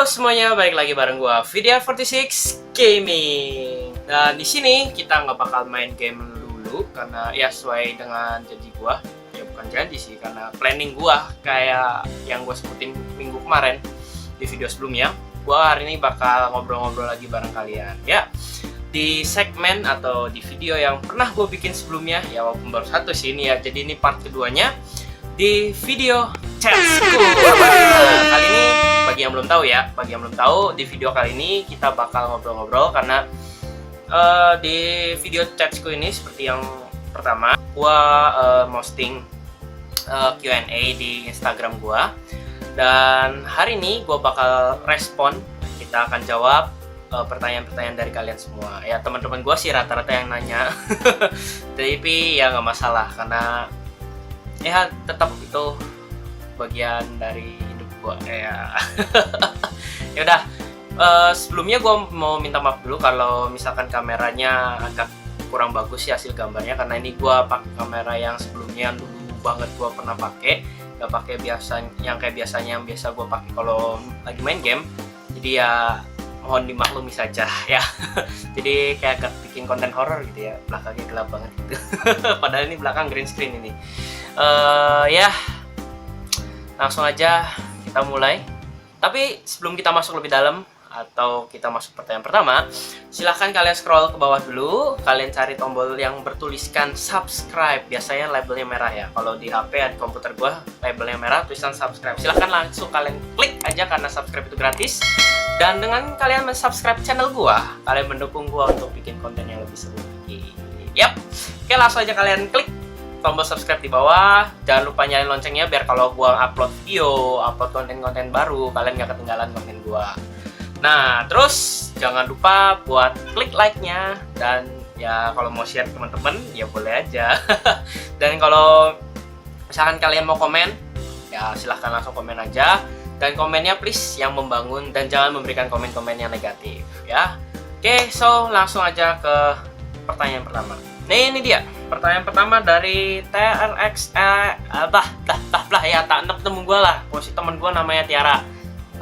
semuanya, balik lagi bareng gua Vidya46 Gaming. Dan di sini kita nggak bakal main game dulu karena ya sesuai dengan janji gua. Ya bukan janji sih, karena planning gua kayak yang gua sebutin minggu kemarin di video sebelumnya. Gua hari ini bakal ngobrol-ngobrol lagi bareng kalian. Ya, di segmen atau di video yang pernah gue bikin sebelumnya, ya walaupun baru satu sih ini ya, jadi ini part keduanya di video chat school. Nah, kali ini bagi yang belum tahu di video kali ini kita bakal ngobrol-ngobrol karena di video chat school ini seperti yang pertama gue posting Q&A di Instagram gue, dan hari ini gue bakal respon, kita akan jawab pertanyaan-pertanyaan dari kalian semua. Ya teman-teman gue sih rata-rata yang nanya tapi ya nggak masalah karena ya tetap itu bagian dari hidup gue ya. Ya udah, sebelumnya gue mau minta maaf dulu kalau misalkan kameranya agak kurang bagus ya hasil gambarnya, karena ini gue pakai kamera yang sebelumnya dulu banget gue pernah pakai, nggak pakai yang kayak biasanya yang biasa gue pakai kalau lagi main game. Jadi ya mohon dimaklumi saja ya. Jadi kayak agak bikin konten horor gitu ya, belakangnya gelap banget gitu. Padahal ini belakang green screen ini. Ya langsung aja kita mulai. Tapi sebelum kita masuk lebih dalam atau kita masuk pertanyaan pertama, silahkan kalian scroll ke bawah dulu, kalian cari tombol yang bertuliskan subscribe. Biasanya labelnya merah ya, kalau di HP dan komputer gua labelnya merah, tulisan subscribe. Silahkan langsung kalian klik aja karena subscribe itu gratis. Dan dengan kalian subscribe channel gua, kalian mendukung gua untuk bikin konten yang lebih seru lagi. Yap, oke langsung aja kalian klik tombol subscribe di bawah. Jangan lupa nyalain loncengnya biar kalau gua upload video, upload konten-konten baru, kalian gak ketinggalan konten gua. Nah, terus jangan lupa buat klik like-nya, dan ya kalau mau share ke teman-teman ya boleh aja. Dan kalau misalkan kalian mau komen, ya silahkan langsung komen aja. Dan komennya please yang membangun dan jangan memberikan komen-komen yang negatif ya. Oke, so langsung aja ke pertanyaan pertama. Nih, ini dia. Pertanyaan pertama dari TRX ya tak nemu gue lah. Posisi temen gue namanya Tiara.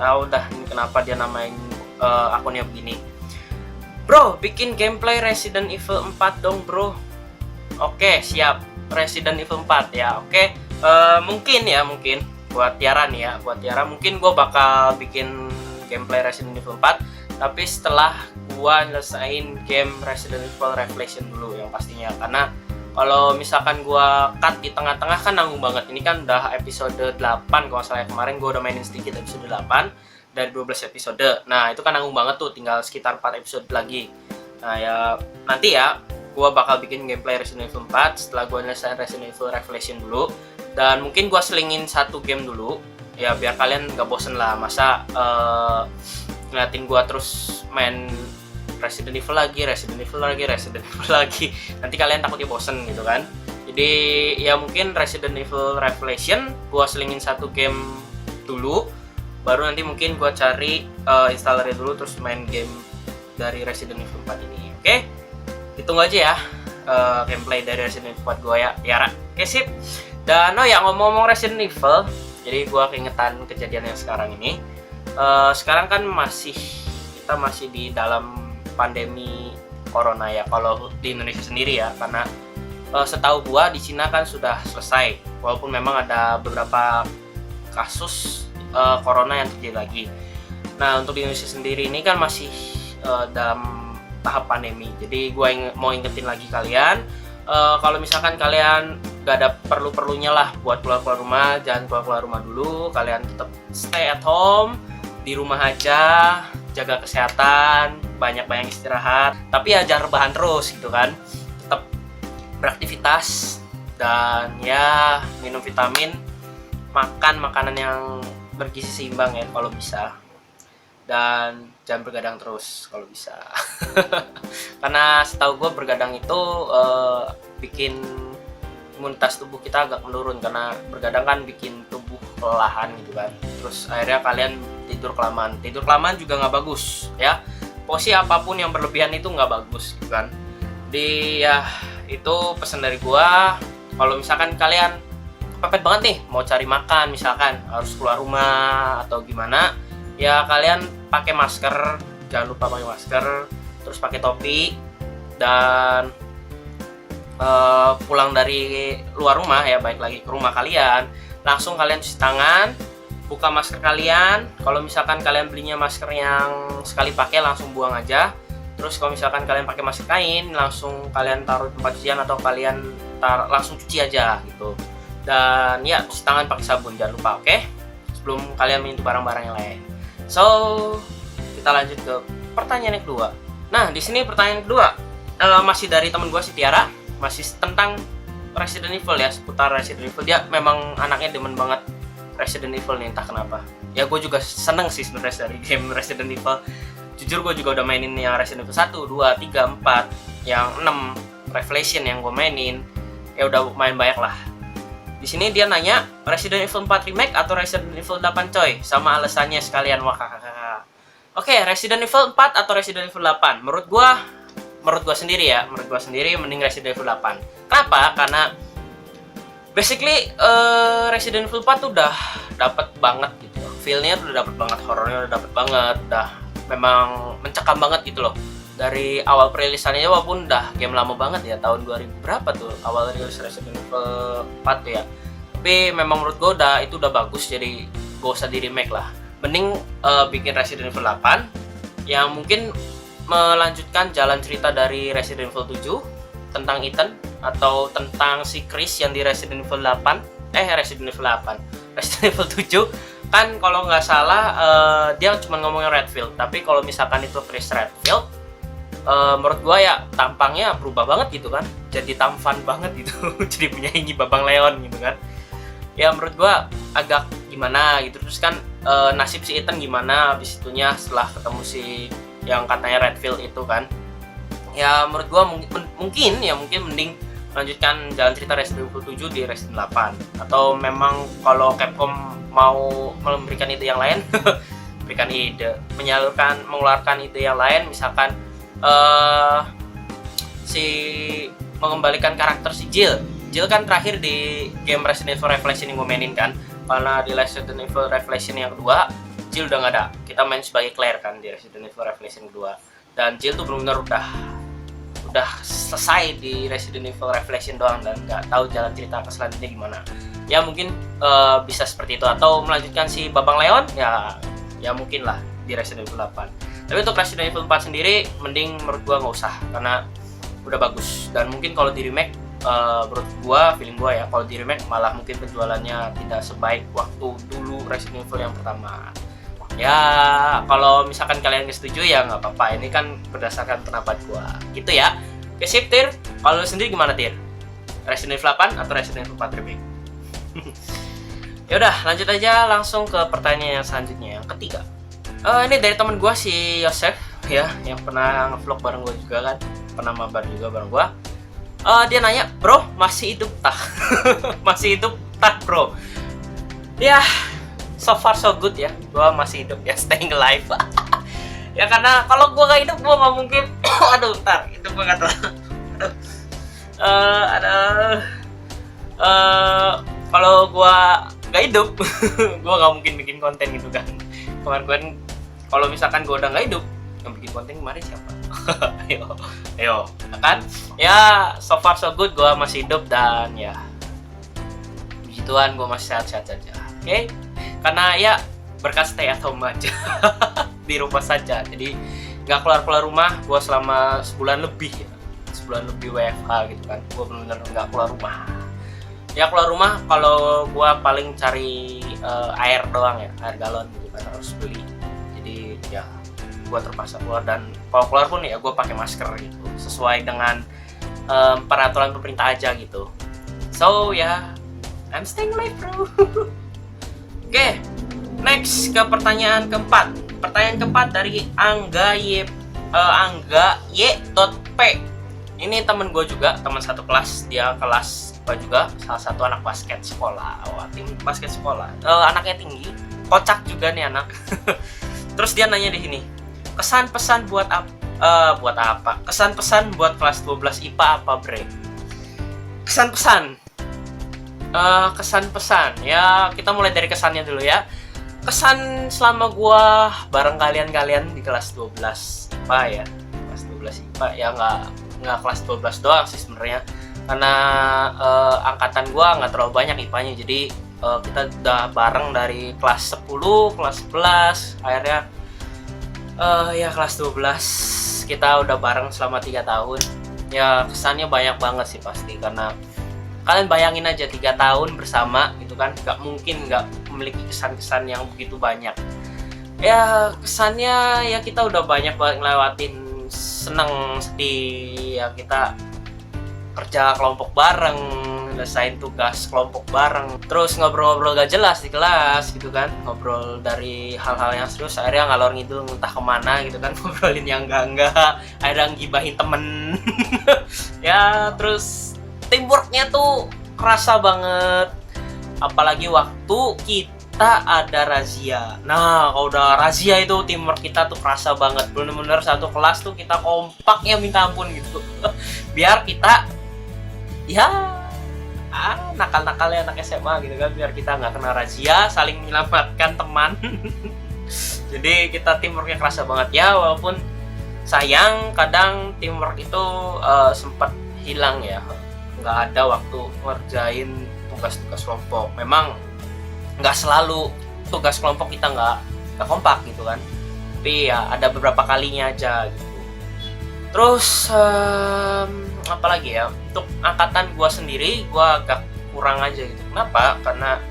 Tahu dah ini kenapa dia namain akunnya begini. Bro, bikin gameplay Resident Evil 4 dong, bro. Oke, siap. Resident Evil 4 ya. Oke. Mungkin buat Tiara nih ya, mungkin gue bakal bikin gameplay Resident Evil 4, tapi setelah gue nyelesain game Resident Evil Revelation dulu yang pastinya, karena kalau misalkan gue cut di tengah-tengah kan nanggung banget. Ini kan udah episode 8 kalau salah, kemarin gue udah mainin sedikit episode 8 dari 12 episode. Nah itu kan nanggung banget tuh, tinggal sekitar 4 episode lagi. Nah ya nanti ya gue bakal bikin gameplay Resident Evil 4 setelah gue nyelesain Resident Evil Revelation dulu. Dan mungkin gue selingin satu game dulu ya biar kalian gak bosen lah, masa ngeliatin gue terus main Resident Evil lagi, nanti kalian takutnya bosen gitu kan. Jadi ya mungkin Resident Evil Revelation gue selingin satu game dulu, baru nanti mungkin gue cari installernya dulu terus main game dari Resident Evil 4 ini. Oke, ditunggu aja ya gameplay dari Resident Evil 4 gue ya Tiara. Oke, sip. Dan oh ya, ngomong-ngomong Resident Evil, jadi gue keingetan kejadian yang sekarang ini. Sekarang kan kita masih di dalam pandemi corona ya, kalau di Indonesia sendiri ya, karena setahu gue di Cina kan sudah selesai, walaupun memang ada beberapa kasus corona yang terjadi lagi. Nah untuk di Indonesia sendiri ini kan masih dalam tahap pandemi, jadi gue mau ingetin lagi kalian, kalau misalkan kalian gak ada perlu-perlunya lah buat keluar rumah, jangan keluar rumah dulu. Kalian tetap stay at home, di rumah aja, jaga kesehatan, banyak-banyak istirahat. Tapi ya jangan rebahan terus gitu kan. Tetap beraktivitas dan ya minum vitamin, makan makanan yang bergizi seimbang ya kalau bisa. Dan jangan bergadang terus kalau bisa. Karena setahu gue bergadang itu bikin imunitas tubuh kita agak menurun, karena bergadang kan bikin tubuh kelelahan gitu kan. Terus akhirnya kalian tidur kelamaan juga nggak bagus ya. Posisi apapun yang berlebihan itu nggak bagus gitu kan. Jadi ya itu pesan dari gua, kalau misalkan kalian kepepet banget nih mau cari makan, misalkan harus keluar rumah atau gimana, ya kalian pakai masker, jangan lupa pakai masker, terus pakai topi, dan pulang dari luar rumah ya, baik lagi ke rumah kalian, langsung kalian cuci tangan, buka masker kalian. Kalau misalkan kalian belinya masker yang sekali pakai, langsung buang aja. Terus kalau misalkan kalian pakai masker kain, langsung kalian taruh di tempat cucian atau kalian langsung cuci aja gitu. Dan ya, cuci tangan pakai sabun, jangan lupa, oke? Sebelum kalian menyentuh barang-barang yang lain. So, kita lanjut ke pertanyaan yang kedua. Nah, di sini pertanyaan kedua masih dari temen gue si Tiara, masih tentang Resident Evil ya, seputar Resident Evil. Dia memang anaknya demen banget Resident Evil nih, entah kenapa. Ya gue juga seneng sih sebenarnya dari game Resident Evil. Jujur gue juga udah mainin yang Resident Evil 1, 2, 3, 4, yang 6 Revelation yang gue mainin. Ya udah main banyak lah. Di sini dia nanya Resident Evil 4 Remake atau Resident Evil 8 coy, sama alasannya sekalian. Wah, oke, Resident Evil 4 atau Resident Evil 8? Menurut gua sendiri mending Resident Evil 8. Kenapa? Karena basically Resident Evil 4 tuh udah dapet banget gitu. Feel-nya udah dapet banget, horornya udah dapet banget, udah memang mencekam banget gitu loh. Dari awal perilisannya, walaupun udah game lama banget ya, tahun 2000 berapa tuh awal rilis Resident Evil 4 tuh ya. Tapi memang menurut gua itu udah bagus, jadi gak usah di remake lah. Mending bikin Resident Evil 8 yang mungkin melanjutkan jalan cerita dari Resident Evil 7 tentang Ethan, atau tentang si Chris yang di Resident Evil 8. Resident Evil 8 Resident Evil 7 kan kalau nggak salah dia cuma ngomongin Redfield, tapi kalau misalkan itu Chris Redfield, menurut gua ya tampangnya berubah banget gitu kan, jadi tampan banget gitu. Jadi penyanyi Babang Leon gitu kan. Ya menurut gua agak gimana gitu. Terus kan nasib si Ethan gimana abis itunya setelah ketemu si yang katanya Redfield itu kan. Ya menurut gua mungkin mending lanjutkan jalan cerita Resident Evil 7 di Resident 8. Atau memang kalau Capcom mau memberikan ide yang lain, berikan ide, mengeluarkan ide yang lain, misalkan mengembalikan karakter si Jill kan terakhir di game Resident Evil Revelation yang gue mainin kan. Karena di Resident Evil Revelation yang kedua Jill udah nggak ada, kita main sebagai Claire kan di Resident Evil Revelation kedua, dan Jill tuh benar-benar udah selesai di Resident Evil Revelation doang, dan nggak tahu jalan cerita ke selanjutnya gimana. Ya mungkin bisa seperti itu, atau melanjutkan si Babang Leon ya mungkin lah di Resident Evil 8. Tapi untuk Resident Evil 4 sendiri mending menurut gua nggak usah, karena udah bagus. Dan mungkin kalau di remake, menurut gua, feeling gua ya, kalau di remake malah mungkin penjualannya tidak sebaik waktu dulu Resident Evil yang pertama. Ya kalau misalkan kalian nggak setuju ya nggak apa-apa, ini kan berdasarkan pendapat gua gitu ya. Oke, sip Tir, kalau lu sendiri gimana Tir? Resident Evil 8 atau Resident Evil 4 remake? Ya udah, lanjut aja langsung ke pertanyaan yang selanjutnya, yang ketiga. Ini dari teman gua si Yosef ya, yang pernah nge-vlog bareng gua juga kan, pernah mabar juga bareng gua. Dia nanya, bro masih hidup tah? Masih hidup tah bro? Ya, so far so good ya, gue masih hidup ya, staying alive. Ya karena kalau gue gak hidup, gue gak mungkin. Aduh, ntar itu gue gak tahu. Kalau gue gak hidup, gue gak mungkin bikin konten gitu kan. Kemarin kalau misalkan gue udah gak hidup, yang bikin konten kemarin siapa? ayo kan ya, so far so good, gue masih hidup, dan ya begituan, gue masih sehat-sehat saja. Oke? Karena ya berkat stay at home aja. Di rumah saja, jadi nggak keluar rumah gue selama sebulan lebih WFH gitu kan. Gue benar-benar nggak keluar rumah. Ya keluar rumah kalau gue paling cari air doang ya, air galon gitu kan, harus beli. Jadi ya gue terpaksa keluar, dan kalau keluar pun ya gue pakai masker gitu, sesuai dengan peraturan pemerintah aja gitu. So ya, I'm staying alive bro. Oke, next ke pertanyaan keempat. Pertanyaan keempat dari Angga Y.P. Ini temen gue juga, teman satu kelas, dia kelas gue juga, salah satu anak basket sekolah. Tim basket sekolah. Anaknya tinggi, kocak juga nih anak. Terus dia nanya di sini, kesan pesan buat apa? Kesan pesan buat kelas 12 IPA apa, Bre? Kesan pesan ya, kita mulai dari kesannya dulu ya. kesan selama gua bareng kalian di kelas 12 IPA ya. Kelas 12 IPA ya, nggak kelas 12 doang sih sebenarnya. Karena angkatan gua nggak terlalu banyak IPA-nya. Jadi kita udah bareng dari kelas 10, kelas 11, akhirnya ya kelas 12 kita udah bareng selama 3 tahun. Ya kesannya banyak banget sih pasti, karena kalian bayangin aja 3 tahun bersama gitu kan, nggak mungkin nggak memiliki kesan-kesan yang begitu banyak. Ya kesannya ya kita udah banyak banget ngelewatin seneng sedih ya, kita kerja kelompok bareng, nyelesain tugas kelompok bareng, terus ngobrol-ngobrol gak jelas di kelas gitu kan, ngobrol dari hal-hal yang serius akhirnya ngalor ngidul entah kemana gitu kan, ngobrolin yang enggak, akhirnya ngibahin temen. Ya terus teamworknya tuh kerasa banget, apalagi waktu kita ada razia. Nah kalau udah razia itu teamwork kita tuh kerasa banget, bener-bener satu kelas tuh kita kompak ya minta ampun gitu. Biar kita ya nakal-nakalnya anak SMA gitu kan, biar kita nggak kena razia, saling menyelamatkan teman. Jadi kita teamworknya kerasa banget ya, walaupun sayang kadang teamwork itu sempat hilang ya, nggak ada waktu ngerjain tugas-tugas kelompok. Memang nggak selalu tugas kelompok kita nggak kompak gitu kan, tapi ya ada beberapa kalinya aja gitu. Terus apalagi ya, untuk angkatan gua sendiri gua agak kurang aja gitu. Kenapa? Karena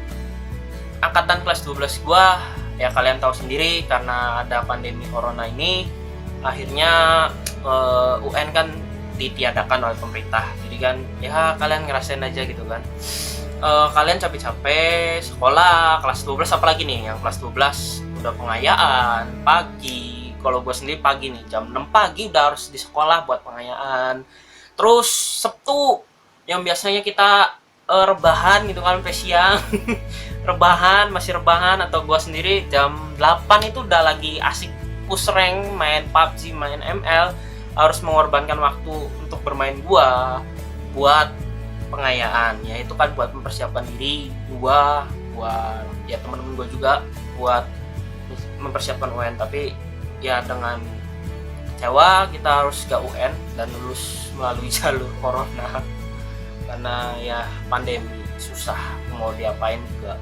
angkatan kelas 12 gua ya kalian tahu sendiri, karena ada pandemi corona ini akhirnya UN kan ditiadakan oleh pemerintah. Jadi kan ya kalian ngerasain aja gitu kan, kalian capek-capek sekolah kelas 12, apalagi nih yang kelas 12 udah pengayaan pagi. Kalau gue sendiri pagi nih, jam 6 pagi udah harus di sekolah buat pengayaan. Terus Sabtu yang biasanya kita rebahan gitu kan sampai siang. masih rebahan, atau gue sendiri jam 8 itu udah lagi asik push rank, main PUBG, main ML, harus mengorbankan waktu untuk bermain gua buat pengayaan. Ya itu kan buat mempersiapkan diri gua, buat ya teman-teman gua juga buat mempersiapkan UN. Tapi ya dengan kecewa kita harus gak UN dan lulus melalui jalur corona, karena ya pandemi, susah mau diapain juga.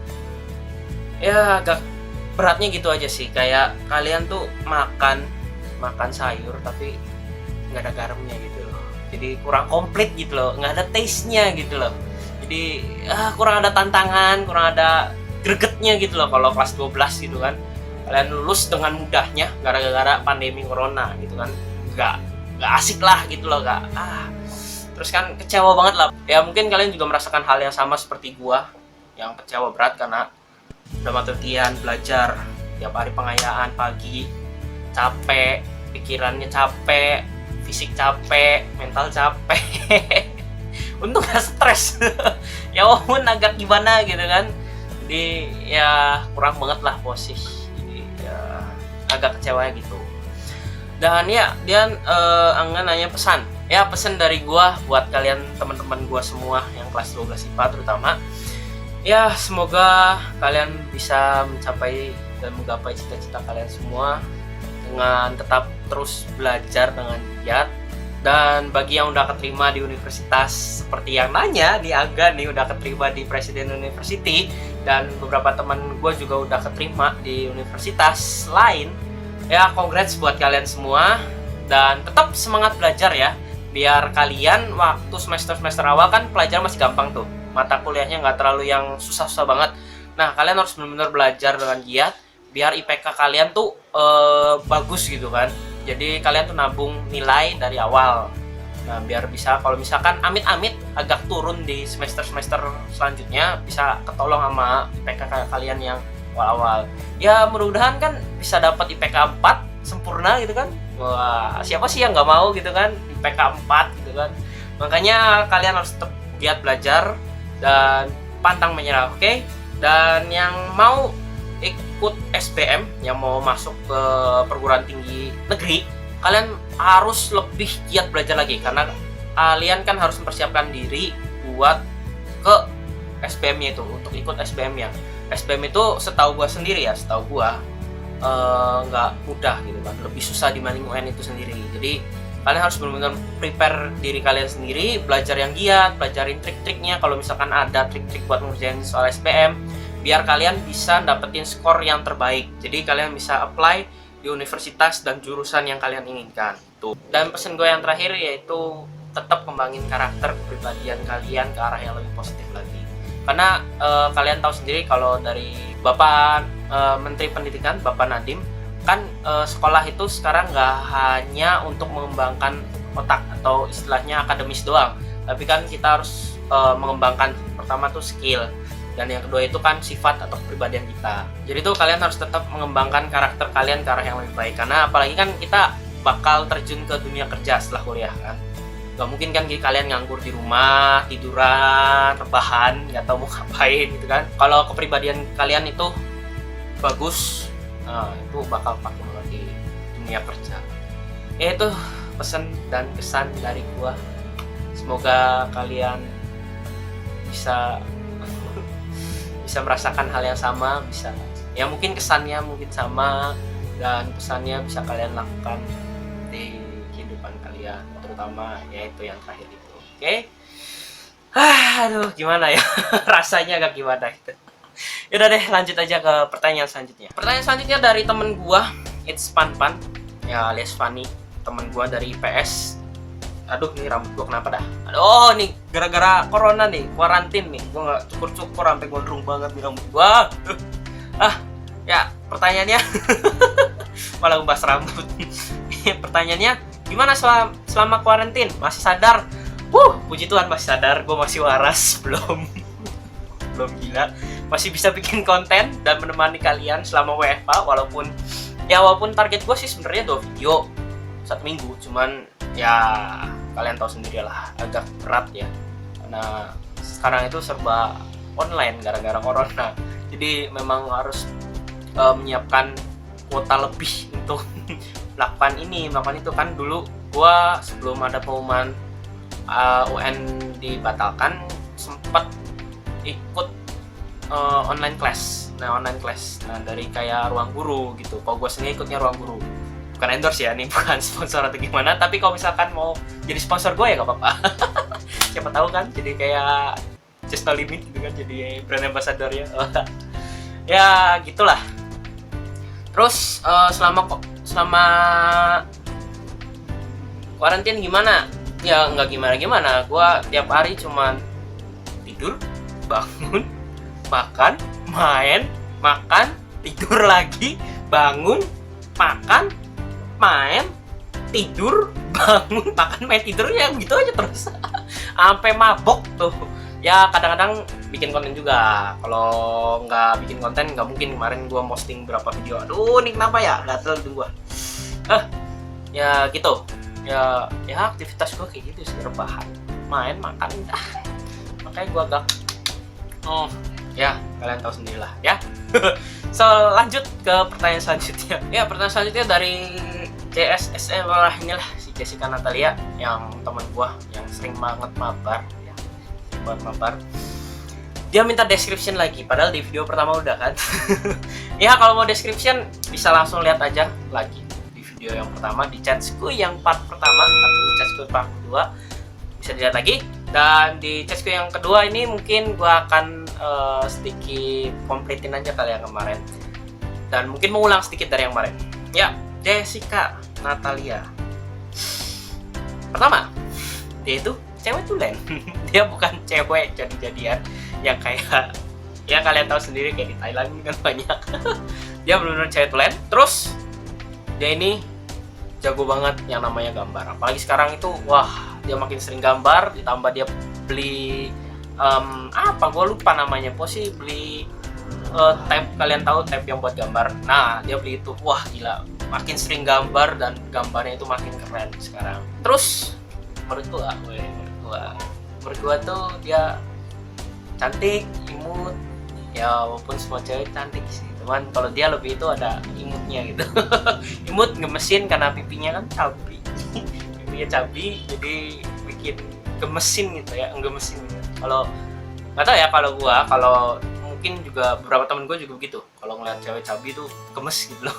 Ya agak beratnya gitu aja sih, kayak kalian tuh makan sayur tapi nggak ada garamnya gitu loh, jadi kurang komplit gitu loh, nggak ada taste-nya gitu loh. Jadi kurang ada tantangan, kurang ada gregetnya gitu loh kalau kelas 12 gitu kan. Kalian lulus dengan mudahnya gara-gara pandemi corona gitu kan, nggak asik lah gitu loh, terus kan kecewa banget lah ya. Mungkin kalian juga merasakan hal yang sama seperti gua, yang kecewa berat karena udah mati-matian belajar tiap hari pengayaan pagi, capek, pikirannya capek, fisik capek, mental capek. Untung gak stres. Ya walaupun agak gimana gitu kan, jadi ya kurang banget lah posisi. Ya agak kecewa gitu. Dan ya Angga nanya pesan dari gua buat kalian teman-teman gua semua yang kelas 12 IPA terutama. Ya semoga kalian bisa mencapai dan menggapai cita-cita kalian semua dengan tetap terus belajar dengan giat. Dan bagi yang udah keterima di universitas, seperti yang nanya di Angga nih, udah keterima di Presiden University, dan beberapa teman gue juga udah keterima di universitas lain, ya congrats buat kalian semua. Dan tetap semangat belajar ya, biar kalian waktu semester awal kan pelajaran masih gampang tuh, mata kuliahnya nggak terlalu yang susah-susah banget. Nah kalian harus benar-benar belajar dengan giat biar IPK kalian tuh bagus gitu kan. Jadi kalian tuh nabung nilai dari awal. Nah biar bisa kalau misalkan amit-amit agak turun di semester-semester selanjutnya, bisa ketolong sama IPK kalian yang awal-awal. Ya mudah-mudahan kan bisa dapat IPK 4 sempurna gitu kan. Wah siapa sih yang nggak mau gitu kan IPK 4 gitu kan. Makanya kalian harus tetap giat belajar dan pantang menyerah, oke? Dan yang mau ikut SBM, yang mau masuk ke perguruan tinggi negeri, kalian harus lebih giat belajar lagi, karena kalian kan harus mempersiapkan diri buat ke SBM-nya itu, untuk ikut SBM-nya. SBM itu setahu gua sendiri ya, setahu gua nggak mudah gitu kan, lebih susah dibanding UN itu sendiri. Jadi kalian harus benar-benar prepare diri kalian sendiri, belajar yang giat, pelajarin trik-triknya kalau misalkan ada trik-trik buat ngerjain soal SBM, biar kalian bisa dapetin skor yang terbaik. Jadi kalian bisa apply di universitas dan jurusan yang kalian inginkan tuh. Dan pesan gue yang terakhir yaitu tetap kembangin karakter kepribadian kalian ke arah yang lebih positif lagi. Karena kalian tahu sendiri kalau dari Bapak Menteri Pendidikan, Bapak Nadiem, kan sekolah itu sekarang nggak hanya untuk mengembangkan otak atau istilahnya akademis doang, tapi kan kita harus mengembangkan pertama tuh skill, dan yang kedua itu kan sifat atau kepribadian kita. Jadi tuh kalian harus tetap mengembangkan karakter kalian ke arah yang lebih baik, karena apalagi kan kita bakal terjun ke dunia kerja setelah kuliah kan. Gak mungkin kan kalian nganggur di rumah, tiduran, rebahan, nggak tahu mau ngapain gitu kan. Kalau kepribadian kalian itu bagus, nah, itu bakal pakai banget di dunia kerja. Ya itu pesan dan kesan dari gua. Semoga kalian bisa merasakan hal yang sama, bisa ya mungkin kesannya mungkin sama dan pesannya bisa kalian lakukan di kehidupan kalian, terutama yaitu yang terakhir itu. Oke? Aduh, gimana ya? Rasanya agak gimana gitu. Yaudah deh, lanjut aja ke pertanyaan selanjutnya. Pertanyaan selanjutnya dari temen gua, It's Pan ya alias Fanny, temen gua dari IPS. Aduh, nih rambut gua kenapa dah? Aduh, nih gara-gara corona nih, kuarantin nih, gua nggak cukur-cukur sampai gondrong banget nih rambut gua. Ya pertanyaannya malah ngebahas rambut. Pertanyaannya, gimana selama kuarantin? Masih sadar? Puji Tuhan masih sadar, gua masih waras, belum gila, masih bisa bikin konten dan menemani kalian selama WFH. Walaupun target gue sih sebenarnya 2 video 1 minggu, cuman ya kalian tahu sendiri lah, agak berat ya karena sekarang itu serba online gara-gara corona. Jadi memang harus menyiapkan kuota lebih untuk melakukan itu kan. Dulu gue sebelum ada pengumuman UN dibatalkan sempat ikut online class. Nah dari kayak Ruang Guru gitu. Kalau gue sendiri ikutnya Ruang Guru, bukan endorse ya, nih bukan sponsor atau gimana, tapi kalau misalkan mau jadi sponsor gue ya gak apa-apa. Siapa tahu kan jadi kayak Just No Limit gitu kan, jadi brand ambassador ya. Ya gitulah. Terus selama karantin gimana? Ya nggak gimana-gimana, gue tiap hari cuman tidur, bangun, makan, makan, tidur lagi, bangun, makan, main, tidur, bangun, makan, main, tidur, ya gitu aja terus. Sampai mabok tuh. Ya kadang-kadang bikin konten juga. Kalau nggak bikin konten nggak mungkin. Kemarin gue posting berapa video. Aduh, ini kenapa ya? Gatel tuh gue. Ya gitu. Ya aktivitas gue kayak gitu sih, rebahan, main, makan, makanya gue agak ya kalian tahu sendirilah ya. So lanjut ke pertanyaan selanjutnya. Ya pertanyaan selanjutnya dari CSSM lah, inilah si Jessica Natalia, yang teman gue yang sering banget mabar ya, dia minta description lagi, padahal di video pertama udah kan. Ya kalau mau description bisa langsung lihat aja lagi video yang pertama di chatsku yang part pertama, tapi di chatsku part kedua bisa dilihat lagi. Dan di chatsku yang kedua ini mungkin gua akan sedikit kompletin aja kali yang kemarin, dan mungkin mengulang sedikit dari yang kemarin. Ya, Jessica Natalia. Pertama, dia itu cewek tulen. Dia bukan cewek jadi-jadian yang kayak ya kalian tahu sendiri kayak di Thailand kan banyak. Dia benar-benar cewek tulen. Terus dia ini jago banget yang namanya gambar. Apalagi sekarang itu, wah, dia makin sering gambar, ditambah dia beli gue lupa namanya, pasti beli tab, kalian tahu tab yang buat gambar. Nah, dia beli itu. Wah, gila, makin sering gambar dan gambarnya itu makin keren sekarang. Terus menurut gua tuh dia cantik, imut. Ya walaupun semua cewek cantik sih, cuman kalau dia lebih itu ada imutnya gitu. Imut, gemesin karena pipinya kan cabi. Pipinya cabi jadi bikin gemesin gitu ya, nggemesin gitu. Kalau nggak tahu ya, kalau mungkin juga beberapa temen gue juga begitu. Kalau ngeliat cewek cabi tuh gemes gitu loh.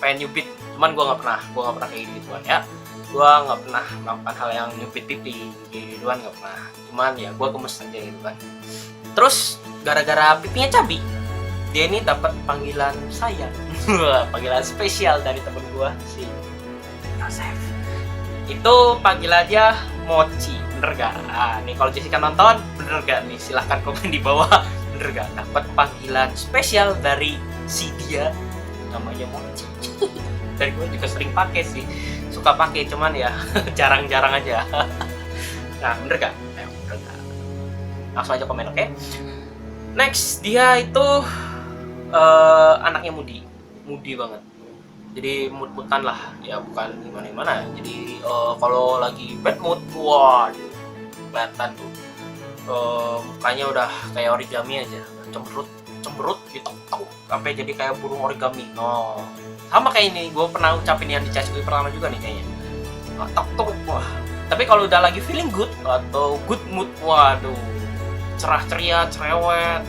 Pengen nyubit, cuman gue nggak pernah kayak gituan ya. Gue nggak pernah melakukan hal yang nyubit pipi gituan, nggak pernah. Cuman ya gue gemes aja gitu kan. Terus gara-gara pipinya cabi, dia ini dapat panggilan sayang. Panggilan spesial dari temen gue si Yosef. Itu panggilannya Mochi, bener gak? Nah, nih kalau Jessica nonton, bener gak nih? Silahkan komen di bawah, bener gak? Dapat panggilan spesial dari si dia, namanya Mochi. Dari gue juga sering pakai sih, suka pakai, cuman ya jarang-jarang aja. Nah, bener gak? Bener gak? Langsung aja komen, oke? Next, dia itu anaknya mudi banget. Jadi mood-moodan lah, ya bukan gimana-gimana. Jadi kalau lagi bad mood, wah kelihatan tuh mukanya udah kayak origami aja, cemberut ditok-tok sampai jadi kayak burung origami. Oh, sama kayak ini, gue pernah ucapin yang di CSGO pertama juga nih kayaknya. Tok-tok, wah. Tapi kalau udah lagi feeling good atau good mood, waduh, cerah ceria, cerewet.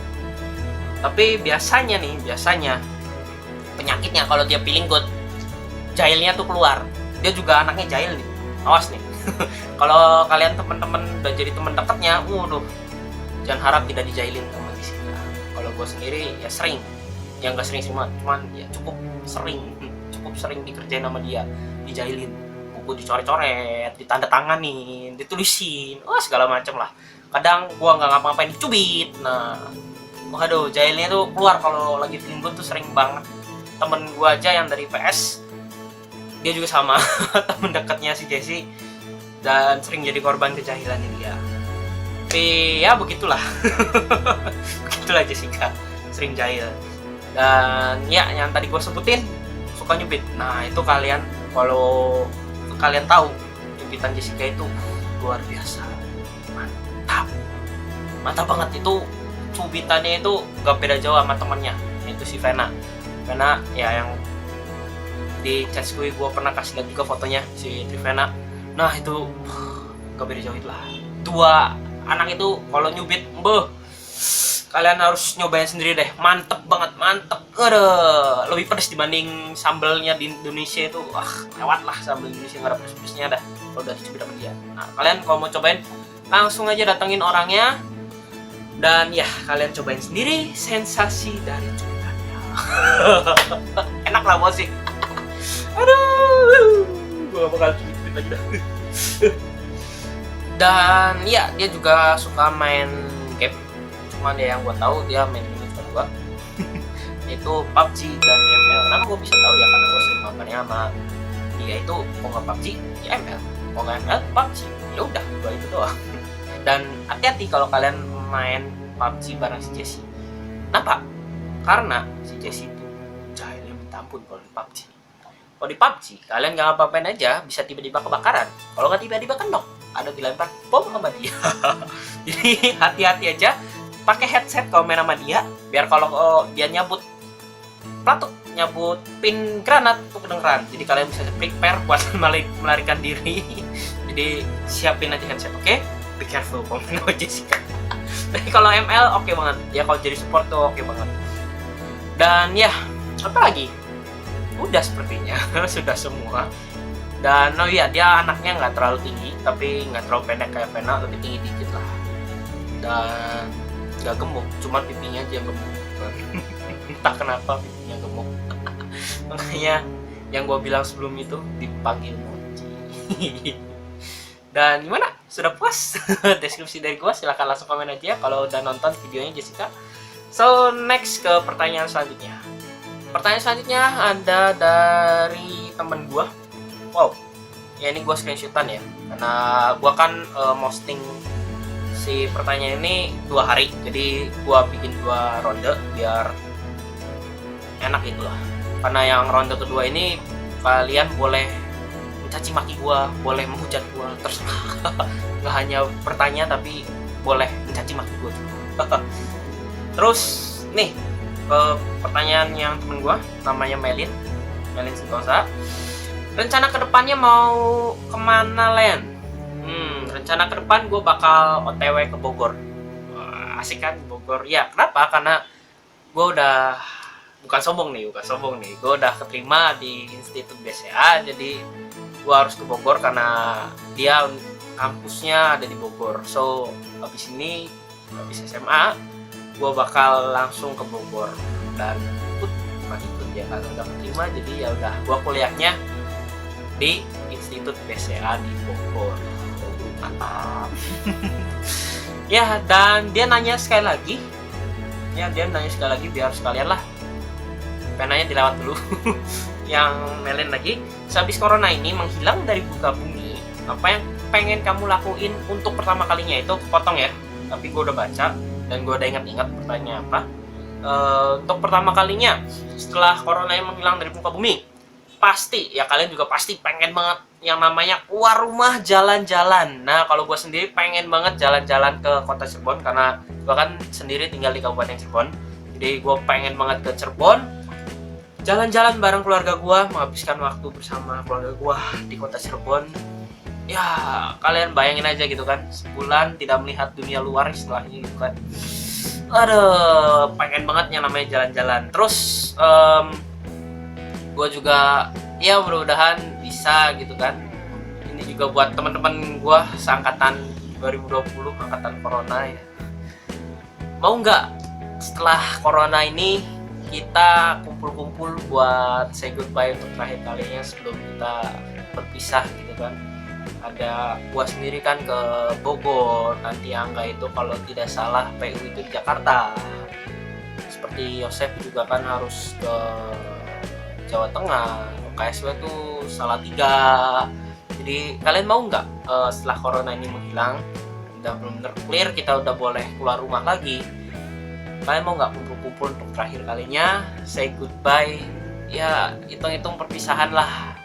Tapi biasanya penyakitnya kalau dia feeling good, jahilnya tuh keluar. Dia juga anaknya jahil nih, awas nih. Kalau kalian teman-teman udah jadi teman dekatnya, waduh, jangan harap tidak dijailin sama Jessica. Kalau gue sendiri ya sering, yang gak sering cuman ya cukup sering dikerjain sama dia, dijailin, buku dicoret-coret, ditandatanganin, ditulisin, segala macem lah. Kadang gue nggak ngapa-ngapain dicubit. Nah, waduh, jahilnya tuh keluar kalau lagi feeling good tuh sering banget. Temen gue aja yang dari PS, dia juga sama temen dekatnya si Jessie, dan sering jadi korban kejahilannya dia. Tapi ya begitulah. Begitulah Jessica, sering jahil. Dan ya yang tadi gue sebutin, suka nyubit. Nah itu kalian, kalau kalian tahu, nyubitan Jessica itu luar biasa, mantap banget. Itu cubitannya itu gak beda jauh sama temennya, itu si Vena ya, yang di chat gue pernah kasih lihat juga fotonya si Trivena. Nah itu gak beda jauh lah. Dua anak itu kalau nyubit, kalian harus nyobain sendiri deh. Mantep banget. Aduh, lebih pedas dibanding sambalnya di Indonesia itu. Lewat lah sambal Indonesia, nggak ada pedas-pedasnya dah kalau udah dicubit sama dia. Nah kalian kalau mau cobain, langsung aja datengin orangnya, dan ya kalian cobain sendiri sensasi dari cubitannya. Enak lah bos sih. Aduh, gue bakal cubit lagi dah. Dan ya dia juga suka main game, cuman ya yang gue tahu dia main game bukan gue. Itu PUBG dan ML. Kenapa gue bisa tahu ya, karena gue sering makannya sama dia. Itu kalau nggak PUBG ya ML, kalau nggak ML PUBG. Ya udah, dua itu doang. Dan hati-hati kalau kalian main PUBG bareng si Jessie. Kenapa? Karena si Jessie itu jahilnya minta ampun kalau di PUBG. Kalau di PUBG, kalian nggak ngapa-ngapain aja, bisa tiba-tiba kebakaran. Kalau nggak tiba-tiba kendok, ada dilempar bom sama dia. Jadi hati-hati aja, pakai headset kalau main sama dia, biar kalau dia nyabut pelatuk, nyabut pin granat itu kedengeran. Jadi kalian bisa prepare buat melarikan diri. Jadi siapin aja headset, oke? Be careful kalau main sama Jessica. Tapi kalau ML oke banget. Ya kalau jadi support tuh oke banget. Dan ya, apa lagi? Udah sepertinya, sudah semua. Dan oh iya, dia anaknya nggak terlalu tinggi, tapi nggak terlalu pendek kayak Vena, tapi tinggi dikit lah. Dan nggak gemuk, cuma pipinya aja yang gemuk. Entah kenapa pipinya gemuk. Makanya yang gue bilang sebelum itu dipanggil Mochi. Dan gimana? Sudah puas? Deskripsi dari gue silahkan langsung komen aja kalau udah nonton videonya Jessica. So next ke pertanyaan selanjutnya. Pertanyaan selanjutnya ada dari temen gue. Wow, ya ini gue screenshotan ya, karena gue kan posting si pertanyaan ini 2 hari, jadi gue bikin 2 ronde biar enak gitu lah. Karena yang ronde kedua ini kalian boleh mencaci maki gue, boleh menghujat gue, terserah. Gak hanya bertanya tapi boleh mencaci maki gue juga. Terus nih pertanyaan yang temen gue, namanya Melin Sentosa. Rencana kedepannya mau kemana, Len? Rencana ke depan gue bakal OTW ke Bogor. Asik kan Bogor Bogor. Ya kenapa? Karena gue udah bukan sombong nih, gue udah keterima di Institut BCA, jadi gue harus ke Bogor karena dia kampusnya ada di Bogor. So habis SMA gue bakal langsung ke Bogor dan ikut ya karena udah keterima, jadi ya udah gue kuliahnya di Institut BCA di Bogor. Mantap. Ya, dan dia nanya sekali lagi biar sekalian lah penanya dilewat dulu. Yang melin lagi, sehabis corona ini menghilang dari muka bumi, apa yang pengen kamu lakuin untuk pertama kalinya? Itu kepotong ya, tapi gue udah baca dan gue udah ingat pertanyaannya apa. Untuk pertama kalinya setelah corona yang menghilang dari muka bumi, pasti ya kalian juga pasti pengen banget yang namanya keluar rumah jalan-jalan. Nah kalau gue sendiri pengen banget jalan-jalan ke kota Cirebon karena gue kan sendiri tinggal di Kabupaten Cirebon. Jadi gue pengen banget ke Cirebon, jalan-jalan bareng keluarga gue, menghabiskan waktu bersama keluarga gue di kota Cirebon. Ya kalian bayangin aja gitu kan, sebulan tidak melihat dunia luar istilahnya gitu kan. Aduh, pengen banget yang namanya jalan-jalan. Terus gue juga ya mudah-mudahan bisa gitu kan. Ini juga buat teman-teman gue seangkatan 2020, angkatan corona ya. Mau nggak setelah corona ini kita kumpul-kumpul buat say goodbye untuk terakhir kalinya sebelum kita berpisah gitu kan. Ada gua sendiri kan ke Bogor, nanti Angga itu kalau tidak salah PU itu di Jakarta, seperti Yosef juga kan harus ke Jawa Tengah, KSW tuh Salatiga. Jadi kalian mau nggak setelah corona ini menghilang, udah benar-benar clear, kita udah boleh keluar rumah lagi, kalian mau nggak kumpul-kumpul untuk terakhir kalinya say goodbye? Ya hitung-hitung perpisahan lah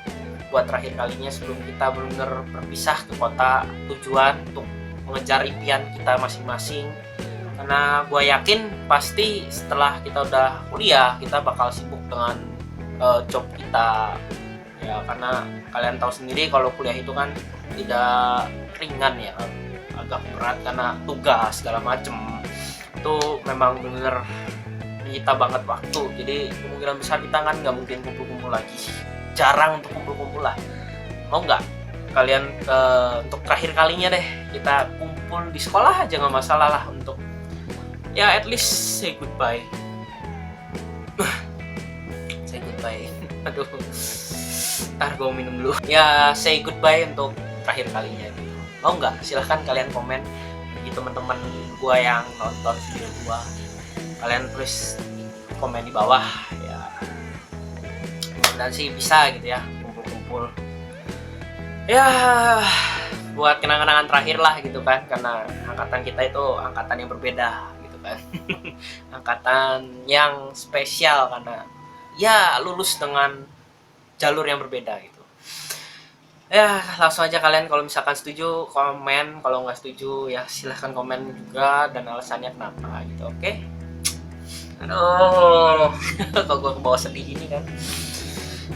buat terakhir kalinya sebelum kita benar-benar berpisah ke kota tujuan untuk mengejar impian kita masing-masing. Karena gue yakin pasti setelah kita udah kuliah kita bakal sibuk dengan job kita ya, karena kalian tahu sendiri kalau kuliah itu kan tidak ringan ya, agak berat karena tugas segala macem. Itu memang benar menyita banget waktu, jadi kemungkinan besar kita kan nggak mungkin kumpul-kumpul lagi, jarang untuk kumpul-kumpul lah. Mau nggak kalian untuk terakhir kalinya deh kita kumpul di sekolah aja, nggak masalah lah, untuk ya at least say goodbye. Say goodbye. Aduh, ntar gue minum dulu. Ya say goodbye untuk terakhir kalinya. Mau nggak? Silahkan kalian komen di teman-teman gue yang nonton video gue. Kalian tulis komen di bawah ya. Dan sih bisa gitu ya, kumpul-kumpul ya buat kenang-kenangan terakhir lah gitu kan, karena angkatan kita itu angkatan yang berbeda gitu kan. Angkatan yang spesial karena ya lulus dengan jalur yang berbeda gitu ya. Langsung aja kalian kalau misalkan setuju komen, kalau nggak setuju ya silahkan komen juga dan alasannya kenapa gitu. Oke. Aduh, kok gue kebawa sedih gini kan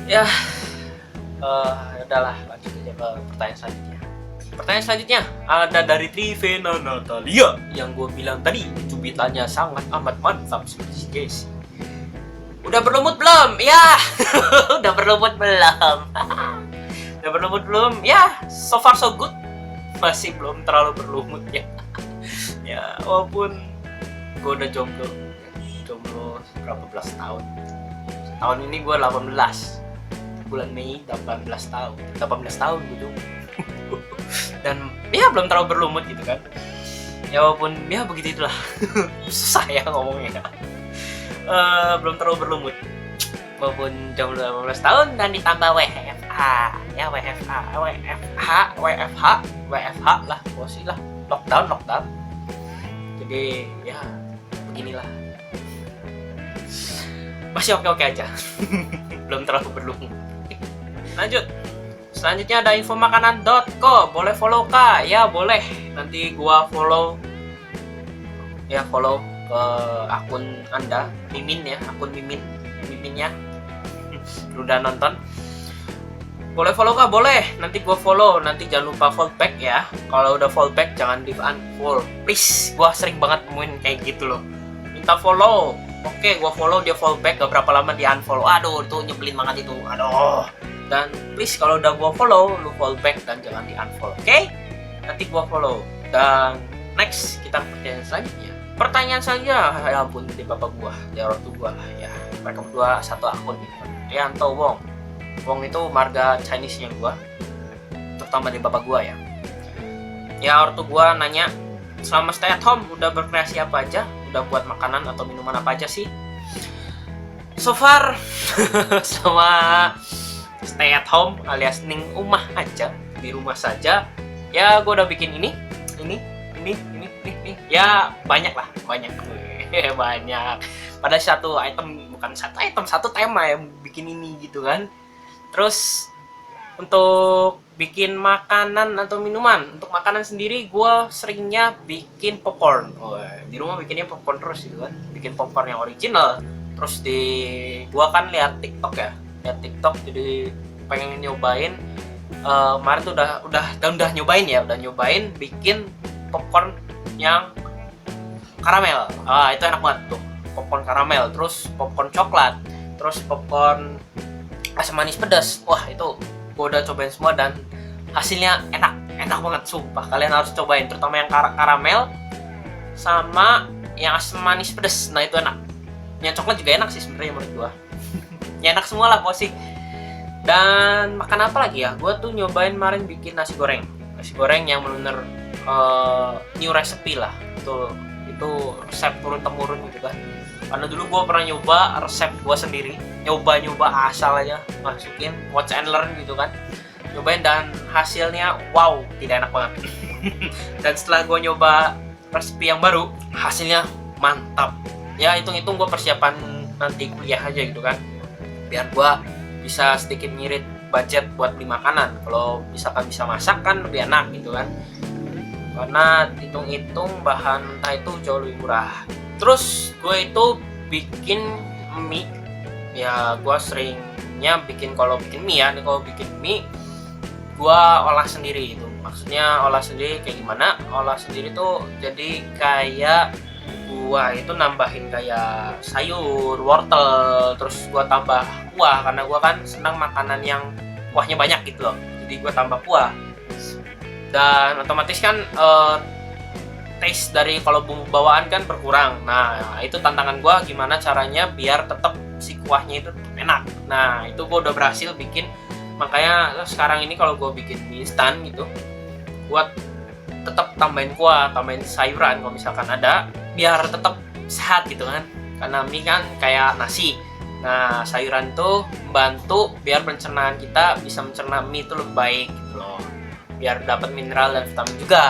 ya. Udahlah, lanjut aja ke pertanyaan selanjutnya ada dari Trivena Natalia yang gue bilang tadi, cubitannya sangat amat mantap seperti guys. Udah berlumut belum? Ya. Udah berlumut belum? Ya, so far so good. Masih belum terlalu berlumut ya. Ya, walaupun gue udah jomblo berapa belas tahun. Tahun ini gue 18. Bulan Mei 18 tahun gue jomblo. Dan ya belum terlalu berlumut gitu kan. Ya walaupun ya begitu itulah. Susah ya ngomongnya. Belum terlalu berlumut walaupun jomblo 18 tahun dan ditambah WFH ya, WFH lah, posisi lah, lockdown, jadi ya beginilah, masih oke aja. Belum terlalu berlumut. Lanjut, selanjutnya ada infomakanan.co, boleh follow kak? Ya boleh, nanti gua follow ke akun Anda, Mimin ya, akun Miminnya. Udah nonton? Boleh follow kah? Boleh. Nanti gua follow. Nanti jangan lupa follow back ya. Kalau udah follow back jangan di unfollow. Please, gua sering banget nemuin kayak gitu loh. minta follow. Oke, gua follow, dia follow back, gak berapa lama dia unfollow. Aduh, itu nyebelin banget itu. Aduh. Dan please kalau udah gua follow, lu follow back dan jangan di unfollow. Oke? Nanti gua follow. Dan next kita pertanyaan selanjutnya. Pertanyaan selanjutnya, ya ampun, di bapak gua, di orang tua gua ya. Mereka berdua satu akun gitu. Rianto Wong. Wong itu marga Chinese-nya gua. Terutama di bapak gua ya. Ya ortu gua nanya, selama stay at home udah berkreasi apa aja? Udah buat makanan atau minuman apa aja sih? So far sama stay at home alias ning rumah aja, di rumah saja. Ya gua udah bikin ini. Ya banyak lah, banyak. Banyak. Pada satu item, bukan satu item, satu tema yang bikin ini gitu kan. Terus untuk bikin makanan atau minuman, untuk makanan sendiri gue seringnya bikin popcorn. Di rumah bikinnya popcorn terus gitu kan, bikin popcorn yang original. Terus gue kan lihat TikTok ya, jadi pengen nyobain. Kemarin tuh udah nyobain bikin popcorn yang karamel. Itu enak banget tuh, popcorn karamel. Terus popcorn coklat, terus popcorn asam manis pedas. Wah itu gue udah cobain semua dan hasilnya enak banget, sumpah. Kalian harus cobain, terutama yang karamel sama yang asam manis pedas. Nah itu enak. Yang coklat juga enak sih sebenarnya menurut gue. Ya enak semua lah posik. Dan makan apa lagi ya? Gue tuh nyobain kemarin bikin nasi goreng yang bener-bener new recipe lah. Itu resep turun temurun gitu kan. Karena dulu gue pernah nyoba resep gue sendiri, nyoba asal aja, masukin watch and learn gitu kan, nyobain dan hasilnya wow, tidak enak banget. Dan setelah gue nyoba resep yang baru, hasilnya mantap. Ya hitung-hitung gue persiapan nanti kuliah aja gitu kan, biar gue bisa sedikit ngirit budget buat beli makanan. Kalau misalkan bisa masak kan lebih enak gitu kan, karena hitung-hitung bahan mentah itu jauh lebih murah. Terus gue itu bikin mie. Ya gue seringnya kalau bikin mie gue olah sendiri itu. Maksudnya olah sendiri kayak gimana? Olah sendiri tuh jadi kayak gue itu nambahin kayak sayur, wortel, terus gue tambah kuah karena gue kan senang makanan yang kuahnya banyak gitu loh. Jadi gue tambah kuah. Dan otomatis kan taste dari kalau bumbu bawaan kan berkurang. Nah itu tantangan gue, gimana caranya biar tetap si kuahnya itu enak. Nah itu gue udah berhasil bikin. Makanya sekarang ini kalau gue bikin mie instan gitu, gue tetap tambahin kuah, tambahin sayuran kalau misalkan ada, biar tetap sehat gitu kan. Karena mie kan kayak nasi. Nah sayuran tuh membantu biar pencernaan kita bisa mencerna mie itu lebih baik gitu loh, biar dapat mineral dan vitamin juga.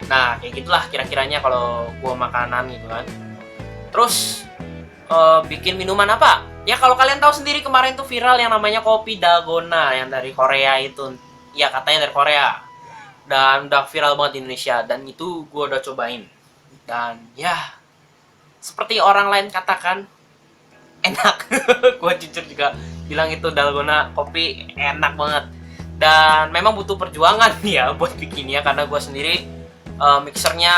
Nah kayak gitulah kira-kiranya kalau gua makanan gitu kan. Terus bikin minuman apa? Ya kalau kalian tahu sendiri, kemarin tuh viral yang namanya kopi dalgona yang dari Korea itu. Ya katanya dari Korea. Dan udah viral banget di Indonesia, dan itu gua udah cobain. Dan ya seperti orang lain katakan enak. Gua jujur juga bilang itu dalgona kopi enak banget. Dan memang butuh perjuangan ya buat bikinnya, karena gue sendiri mixernya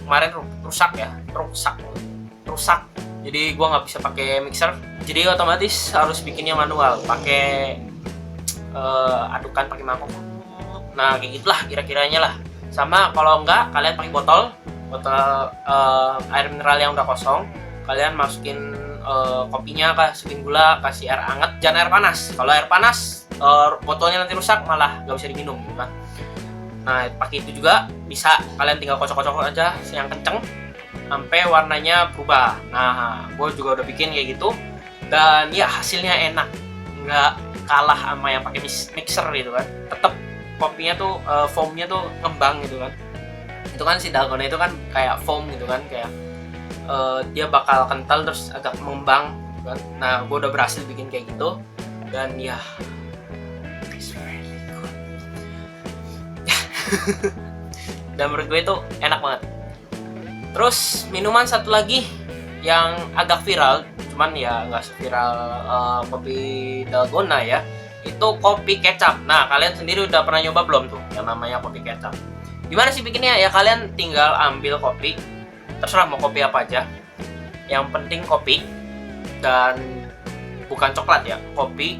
kemarin rusak. Jadi gue nggak bisa pakai mixer, jadi otomatis harus bikinnya manual, pakai adukan pakai mangkok. Nah kayak gitulah kira-kiranya lah. Sama kalau enggak, kalian pakai botol air mineral yang udah kosong, kalian masukin kopinya, kasihin gula, kasih air hangat, jangan air panas. Kalau air panas botolnya nanti rusak, malah gak bisa diminum gitu kan. Nah pakai itu juga bisa, kalian tinggal kocok-kocok aja yang kenceng sampai warnanya berubah. Nah gue juga udah bikin kayak gitu, dan ya hasilnya enak, nggak kalah sama yang pakai mixer gitu kan. Tetap kopinya tuh foamnya tuh ngembang gitu kan. Itu kan si dalgona itu kan kayak foam gitu kan, kayak dia bakal kental terus agak mengembang gitu kan. Nah gue udah berhasil bikin kayak gitu, dan ya dan menurut gue itu enak banget. Terus minuman satu lagi yang agak viral, cuman ya nggak seviral kopi dalgona ya, itu kopi kecap. Nah kalian sendiri udah pernah nyoba belum tuh yang namanya kopi kecap? Gimana sih bikinnya? Ya kalian tinggal ambil kopi, terserah mau kopi apa aja, Yang penting kopi, dan bukan coklat ya, kopi.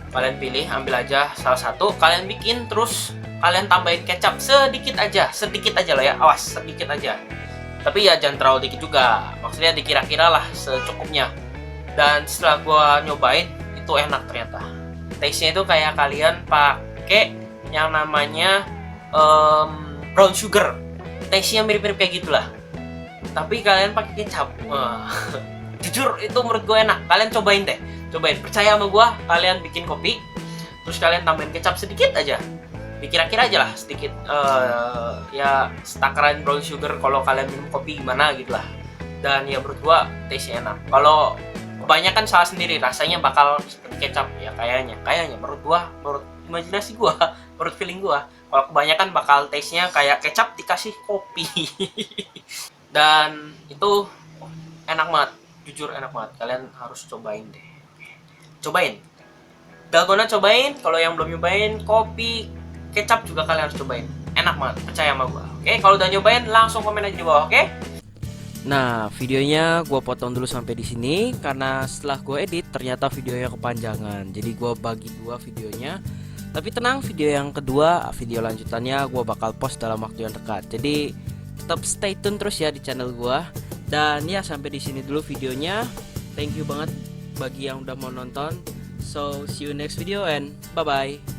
Kalian pilih, ambil aja salah satu, kalian bikin, terus kalian tambahin kecap sedikit aja loh ya, awas sedikit aja. Tapi ya jangan terlalu dikit juga, maksudnya dikira-kira lah secukupnya. Dan setelah gua nyobain, itu enak ternyata. Taste-nya itu kayak kalian pakai yang namanya brown sugar. Taste-nya mirip-mirip kayak gitulah. Tapi kalian pakai kecap. Wah. Jujur itu menurut gue enak. Kalian cobain deh. Cobain, percaya sama gue. Kalian bikin kopi, terus kalian tambahin kecap sedikit aja. Dikira-kira aja lah sedikit. Ya takaran brown sugar kalau kalian minum kopi gimana gitu lah. Dan ya menurut gue taste-nya enak. Kalau kebanyakan salah sendiri, rasanya bakal seperti kecap ya kayaknya menurut gue, menurut imajinasi gue, menurut feeling gue. Kalau kebanyakan bakal taste-nya kayak kecap dikasih kopi. Dan itu enak banget, jujur enak banget. Kalian harus cobain deh. Cobain. Dalgona cobain, kalau yang belum nyobain kopi kecap juga kalian harus cobain. Enak banget, percaya sama gua. Oke, kalau udah nyobain langsung komen aja di bawah, oke? Nah, videonya gua potong dulu sampai di sini karena setelah gua edit ternyata videonya kepanjangan. Jadi gua bagi dua videonya. Tapi tenang, video yang kedua, video lanjutannya gua bakal post dalam waktu yang dekat. Jadi tetap stay tune terus ya di channel gua. Dan ya sampai di sini dulu videonya. Thank you banget bagi yang udah mau nonton. So see you next video and bye bye.